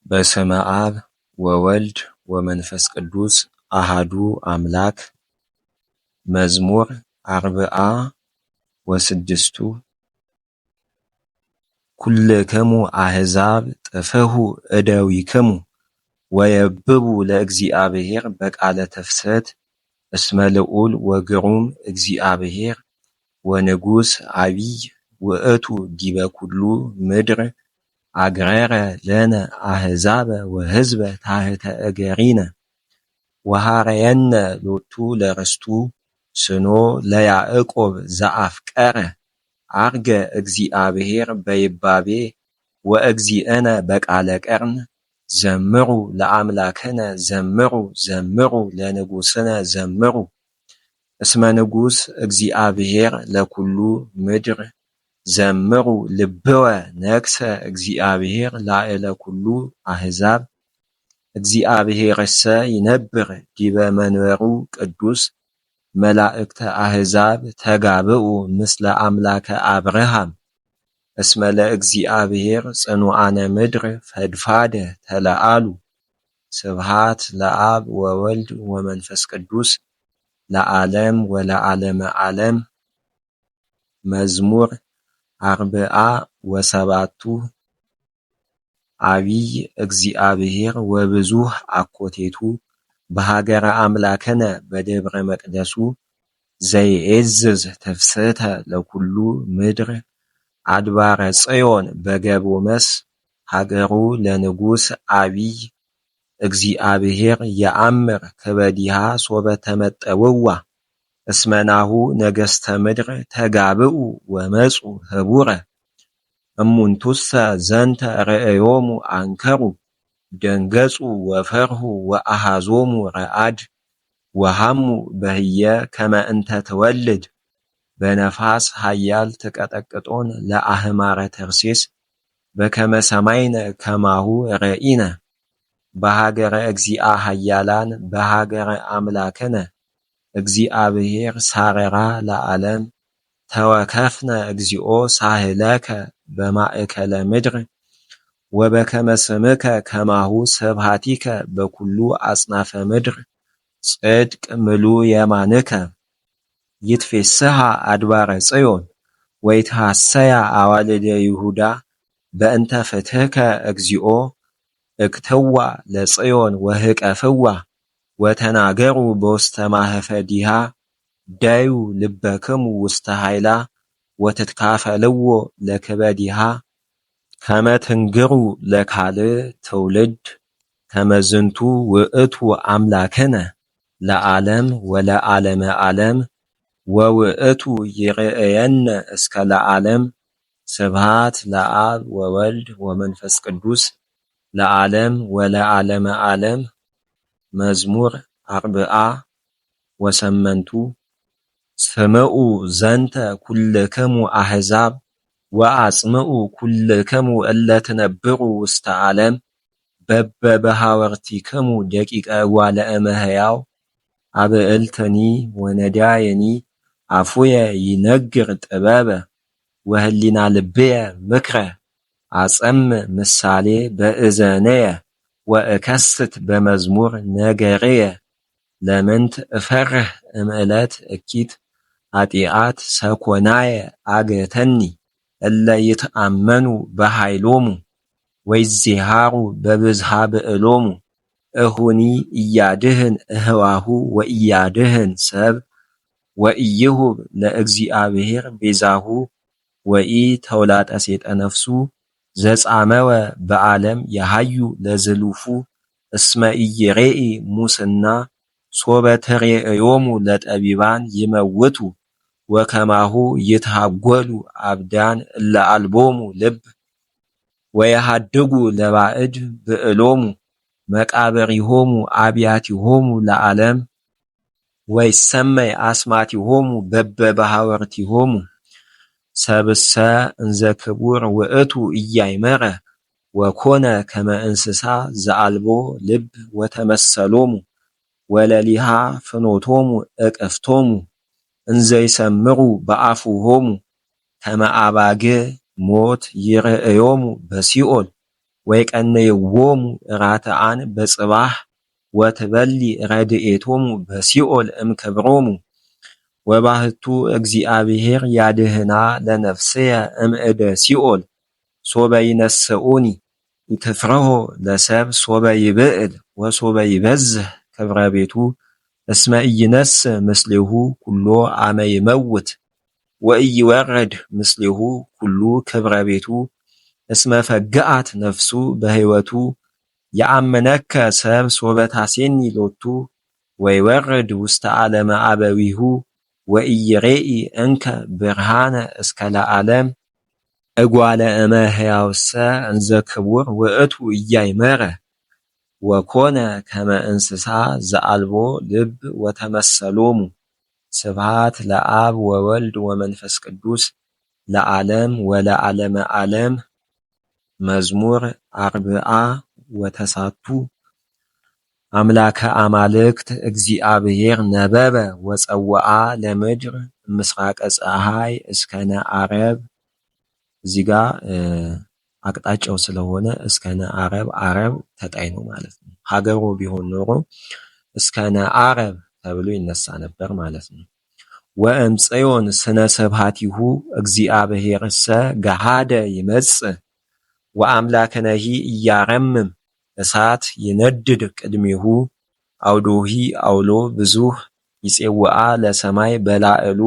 በስመ አብ ወወልድ ወመንፈስ ቅዱስ አሃዱ አምላክ። መዝሙር 46 ኩልክሙ አሕዛብ ጥፍሑ እደዊክሙ ወየብቡ ለእግዚአብሔር በቃለ ተፍስሕት እስመ ልዑል ወግሩም እግዚአብሔር ወንጉሥ አቢይ ውእቱ ዲበ ኩሉ ምድር አግረረ ለነ አሕዛበ ወሕዝበ ታሕተ እገሪነ ወሃረየነ ሎቱ ለርስቱ ስኖ ለያዕቆብ ዘአፍቀረ አርገ እግዚአብሔር በይባቤ ወእግዚእነ በቃለ ቀርን ዘምሩ ለአምላክነ ዘምሩ ዘምሩ ለንጉሥነ ዘምሩ እስመ ንጉሥ እግዚአብሔር ለኩሉ ምድር ዘምሩ ልብወ ነግሰ እግዚአብሔር ላዕለ ኩሉ አሕዛብ እግዚአብሔርሰ ይነብር ዲበ መንበሩ ቅዱስ መላእክተ አሕዛብ ተጋብኡ ምስለ አምላከ አብርሃም እስመ ለእግዚአብሔር ጽኑዓነ ምድር ፈድፋደ ተለአሉ። ስብሃት ለአብ ወወልድ ወመንፈስ ቅዱስ ለዓለም ወለዓለመ ዓለም። መዝሙር 47 አቢይ እግዚአብሔር ወብዙሕ አኮቴቱ በሀገረ አምላክነ በደብረ መቅደሱ ዘይዔዝዝ ትፍስሕተ ለኩሉ ምድር አድባረ ጽዮን በገቦመስ ሀገሩ ለንጉሥ አቢይ እግዚአብሔር የአምር ክበዲሃ ሶበ ተመጠውዋ እስመናሁ ነገሥተ ምድር ተጋብኡ ወመጹ ህቡረ እሙንቱሰ ዘንተ ርእዮሙ አንከሩ ደንገጹ ወፈርሁ ወአሃዞሙ ረአድ ወሃሙ በህየ ከመ እንተ ትወልድ በነፋስ ኃያል ትቀጠቅጦን ለአህማረ ተርሴስ በከመ ሰማይነ ከማሁ ረኢነ በሀገረ እግዚአ ኃያላን በሀገረ አምላክነ እግዚአብሔር ሳረራ ለዓለም ተወከፍነ እግዚኦ ሳህለከ በማእከለ ምድር ወበከመ ስምከ ከማሁ ስብሃቲከ በኩሉ አጽናፈ ምድር ጽድቅ ምሉ የማንከ ይትፌስሃ አድባረ ጽዮን ወይትሐሰያ አዋልደ ይሁዳ በእንተ ፍትሕከ እግዚኦ እክትዋ ለጽዮን ወህቀፍዋ ወተናገሩ በውስተ ማህፈዲሃ ዳዩ ልበክሙ ውስተ ኃይላ ወትትካፈልዎ ለክበዲሃ ከመ ትንግሩ ለካልእ ትውልድ ከመ ዝንቱ ውእቱ አምላክነ ለዓለም ወለዓለመ ዓለም ወውእቱ ይርአየነ እስከ ለዓለም። ስብሃት ለአብ ወወልድ ወመንፈስ ቅዱስ ለዓለም ወለዓለመ ዓለም። መዝሙር 48 ስምዑ ዘንተ ኩልክሙ አሕዛብ ወአጽምዑ ኩልክሙ እለ ትነብሩ ውስተ ዓለም በበበሃወርቲክሙ ደቂቀ እጓለ እመሕያው አብዕልትኒ ወነዳየኒ አፉየ ይነግር ጥበበ ወህሊና ልብየ ምክረ አጸምዕ ምሳሌ በእዘነየ ወእከስት በመዝሙር ነገርየ ለምንት እፈርህ እምዕለት እኪት ኃጢአት ሰኮናየ አገተኒ እለ ይትአመኑ በኃይሎሙ ወይዜሃሩ በብዝሃ ብዕሎሙ እሁኒ እያድህን እህዋሁ ወእያድህን ሰብ ወኢይሁብ ለእግዚአብሔር ቤዛሁ ወኢ ተውላጠ ሴጠ ነፍሱ ዘጻመወ በዓለም የሃዩ ለዝሉፉ እስመ ኢይሬኢ ሙስና ሶበ ትሬእዮሙ ለጠቢባን ይመውቱ ወከማሁ ይትሃጐሉ አብዳን እለ አልቦሙ ልብ ወየሃድጉ ለባዕድ ብዕሎሙ መቃብሪሆሙ አብያቲሆሙ ለዓለም ወይሰመይ አስማቲሆሙ በበበሃወርቲሆሙ ሰብእሰ እንዘ ክቡር ውእቱ ኢያእመረ ወኮነ ከመ እንስሳ ዘአልቦ ልብ ወተመሰሎሙ ወለሊሃ ፍኖቶሙ እቅፍቶሙ እንዘ ይሰምሩ በአፉሆሙ ከመ አባግዕ ሞት ይርእዮሙ በሲኦል ወይቀንይዎሙ ራትዓን በጽባሕ ወትበሊ ረድኤቶሙ በሲኦል እምክብሮሙ ወባሕቱ እግዚአብሔር ያድኅና ለነፍስየ እምእደ ሲኦል ሶበ ይነስኡኒ ኢትፍርሆ ለሰብእ ሶበ ይብዕል ወሶበ ይበዝሕ ክብረ ቤቱ እስመ ኢይነስእ ምስሌሁ ኩሎ አመ ይመውት ወኢይወርድ ምስሌሁ ኩሉ ክብረ ቤቱ እስመ ፈግአት ነፍሱ በሕይወቱ የአመነከ ሰብእ ሶበ ታሴኒ ሎቱ ወይወርድ ውስተ ዓለመ አበዊሁ ወኢይሬኢ እንከ ብርሃነ እስከ ለዓለም እጓለ እመሕያውሰ እንዘ ክቡር ውእቱ ኢያእመረ ወኮነ ከመ እንስሳ ዘአልቦ ልብ ወተመሰሎሙ ስብሐት ለአብ ወወልድ ወመንፈስ ቅዱስ ለዓለም ወለዓለመ ዓለም። መዝሙር 40 ወተሳቱ አምላከ አማልክት እግዚአብሔር ነበበ ወፀወአ ለምድር ምስራቀ ፀሐይ እስከነ ዓረብ። እዚህ ጋር አቅጣጫው ስለሆነ እስከነ ዓረብ ዓረብ ተጣይ ነው ማለት ነው። ሀገሩ ቢሆን ኖሮ እስከነ ዓረብ ተብሎ ይነሳ ነበር ማለት ነው። ወእምጽዮን ስነ ስብሐቲሁ እግዚአብሔርሰ ገሃደ ይመጽእ ወአምላክነሂ ኢያረምም እሳት ይነድድ ቅድሜሁ አውዶሂ አውሎ ብዙኅ ይፄውአ ለሰማይ በላዕሉ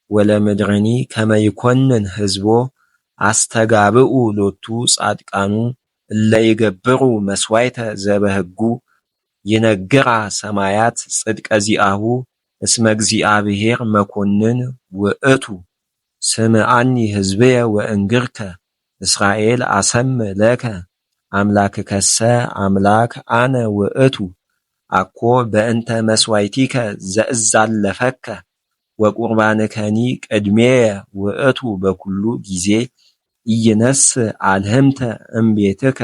ወለምድርኒ ከመ ይኰንን ሕዝቦ አስተጋብኡ ሎቱ ጻድቃኑ እለ ይገብሩ መስዋዕተ ዘበሕጉ ይነግራ ሰማያት ጽድቀ ዚአሁ እስመ እግዚአብሔር መኰንን ውእቱ ስምዓኒ ሕዝብየ ወእንግርከ እስራኤል አሰምዕ ለከ አምላክከሰ አምላክ አነ ውእቱ አኮ በእንተ መስዋዕቲከ ዘእዛለፈከ ወቁርባንከኒ ቅድሜየ ውእቱ በኩሉ ጊዜ ኢይነስእ አልህምተ እምቤትከ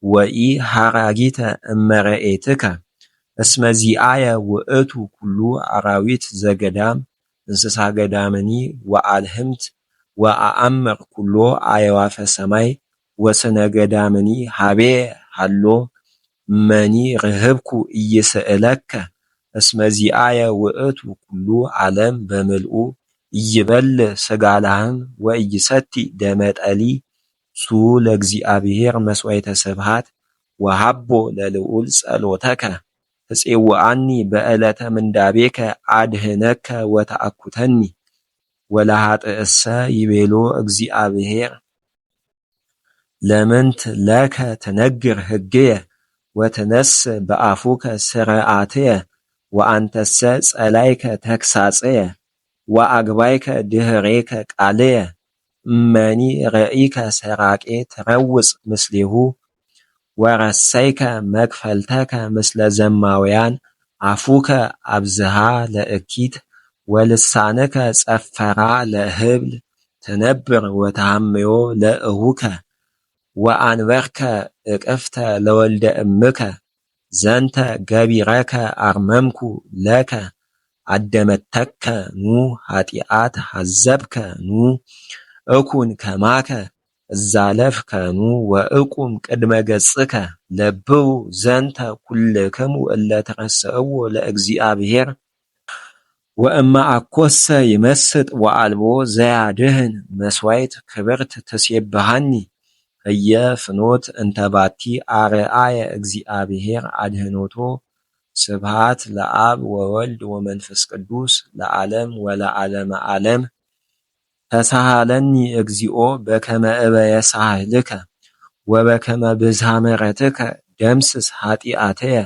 ወኢ ሐራጊተ እመረኤትከ እስመ ዚአየ ውእቱ ኩሉ አራዊት ዘገዳም እንስሳ ገዳምኒ ወአልህምት ወአአምር ኩሎ አዕዋፈ ሰማይ ወስነ ገዳምኒ ሀቤየ ሀሎ እመኒ ርህብኩ ኢይስእለከ እስመ ዚአየ ውእቱ ኩሉ ዓለም በምልኡ ኢይበልዕ ሥጋ ላህም ወኢይሰቲ ደመ ጠሊ ሱ ለእግዚአብሔር መስዋዕተ ስብሐት ወሃቦ ለልዑል ጸሎተከ ትፄውዓኒ በዕለተ ምንዳቤከ አድኅነከ ወተአኩተኒ ወለኃጥእሰ ይቤሎ እግዚአብሔር ለምንት ለከ ትነግር ሕግየ ወትነስእ በአፉከ ስርዓትየ ወአንተሰ ጸላይከ ተግሣጽየ ወአግባይከ ድኅሬከ ቃልየ እመኒ ረኢከ ሰራቄ ትረውጽ ምስሌሁ ወረሰይከ መክፈልተከ ምስለ ዘማውያን አፉከ አብዝሃ ለእኪት ወልሳንከ ጸፈራ ለህብል ትነብር ወተሃምዮ ለእሁከ ወአንበርከ እቅፍተ ለወልደ እምከ ዘንተ ገቢረከ አርመምኩ ለከ አደመተከ ኑ ኃጢአት ሐዘብከ ኑ እኩን ከማከ እዛለፍከ ኑ ወእቁም ቅድመ ገጽከ ለብው ዘንተ ኩልክሙ እለ ተረስዕዎ ለእግዚአብሔር ወእመ አኰሰ ይመስጥ ወአልቦ ዘያድኅን መስዋዕት ክብርት ትሴብሐኒ ህየ ፍኖት እንተ ባቲ አርአየ እግዚአብሔር አድኅኖቶ ስብሐት ለአብ ወወልድ ወመንፈስ ቅዱስ ለዓለም ወለዓለመ ዓለም። ተሳሃለኒ እግዚኦ በከመ እበየ ሳህልከ ወበከመ ብዝሃ ምሕረትከ ደምስስ ኃጢአተየ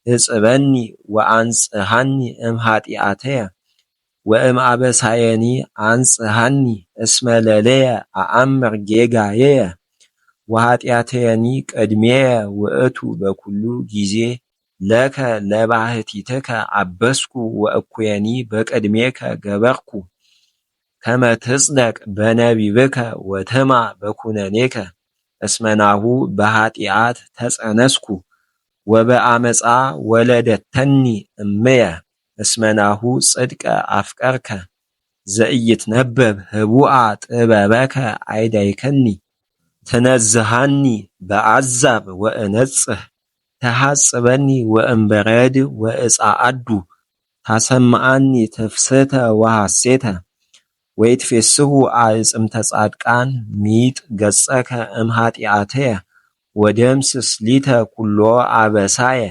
እጽበኒ ወአንጽሐኒ እምኃጢአተየ ወእምአበሳየኒ አንጽሐኒ እስመ ለለየ አአምር ጌጋየየ ወኃጢአተየኒ ቅድሜየ ውእቱ በኩሉ ጊዜ ለከ ለባሕቲትከ አበስኩ ወእኩየኒ በቅድሜከ ገበርኩ ከመ ትጽደቅ በነቢብከ ወትማ በኵነኔከ እስመ ናሁ በኃጢአት ተጸነስኩ ወበአመፃ ወለደተኒ እምየ እስመ ናሁ ጽድቀ አፍቀርከ ዘኢይትነበብ ህቡአ ጥበበከ አይዳይከኒ ትነዝሃኒ በአዛብ ወእነጽህ ተሐጽበኒ ወእምበረድ ወእጻአዱ ታሰምዓኒ ትፍስሕተ ወሐሴተ ወይትፌስሑ አዕጽምተ ጻድቃን ሚጥ ገጸከ እምኃጢአትየ ወደምስስ ሊተ ኩሎ አበሳየ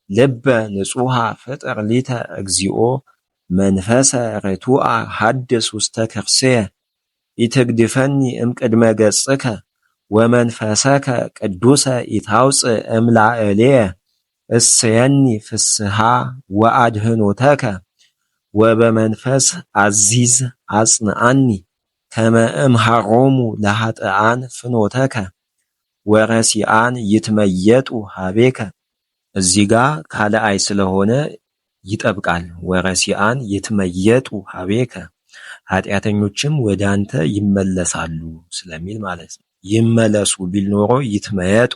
ልበ ንጹሐ ፍጥር ሊተ እግዚኦ መንፈሰ ርቱዐ ሐድስ ውስተ ከርሥየ ኢትግድፈኒ እምቅድመ ገጽከ ወመንፈሰከ ቅዱሰ ኢታውፅእ እምላዕሌየ እስየኒ ፍስሓ ወአድኅኖተከ ወበመንፈስ አዚዝ አጽንዓኒ ከመ እምሃሮሙ ለኃጥኣን ፍኖተከ ወረሲአን ይትመየጡ ሀቤከ። እዚህ ጋር ካልአይ ስለሆነ ይጠብቃል። ወረሲአን ይትመየጡ ሀቤከ ኃጢአተኞችም ወደ አንተ ይመለሳሉ ስለሚል ማለት ነው። ይመለሱ ቢል ኖሮ ይትመየጡ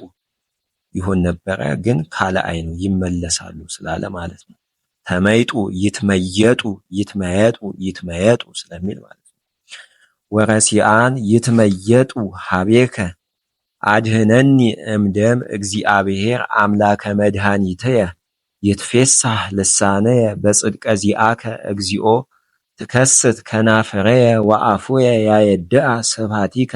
ይሆን ነበረ፣ ግን ካልአይ ነው ይመለሳሉ ስላለ ማለት ነው። ተመይጡ ይትመየጡ ይትመየጡ ይትመየጡ ስለሚል ማለት ነው። ወረሲአን ይትመየጡ ሀቤከ አድኅነኒ እምደም እግዚአብሔር አምላከ መድኃኒትየ ይትፌሳህ ልሳነየ በጽድቀ ዚአከ እግዚኦ ትከስት ከናፍረየ ወአፉየ ያየድአ ስብሐቲከ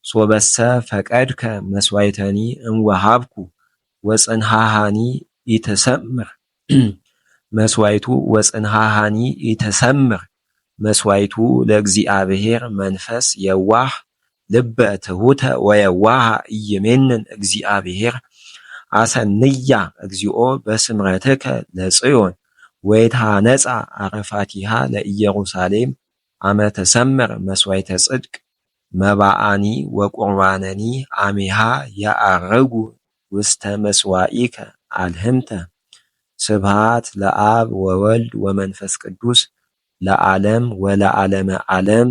ሶበሰ ፈቀድከ መስዋዕተኒ እምወሃብኩ ወጽንሃሃኒ ኢትሰምር መስዋዕቱ ወጽንሃሃኒ ኢትሰምር መስዋዕቱ ለእግዚአብሔር መንፈስ የዋህ ልበ ትሑተ ወየዋሃ ኢይሜንን እግዚአብሔር አሰንያ እግዚኦ በስምረትከ ለጽዮን ወይትሃነጻ አረፋቲሃ ለኢየሩሳሌም አመ ተሰምር መስዋዕተ ጽድቅ መባአኒ ወቁርባነኒ አሜሃ ያአርጉ ውስተ መስዋኢከ አልህምተ ስብሐት ለአብ ወወልድ ወመንፈስ ቅዱስ ለዓለም ወለዓለመ ዓለም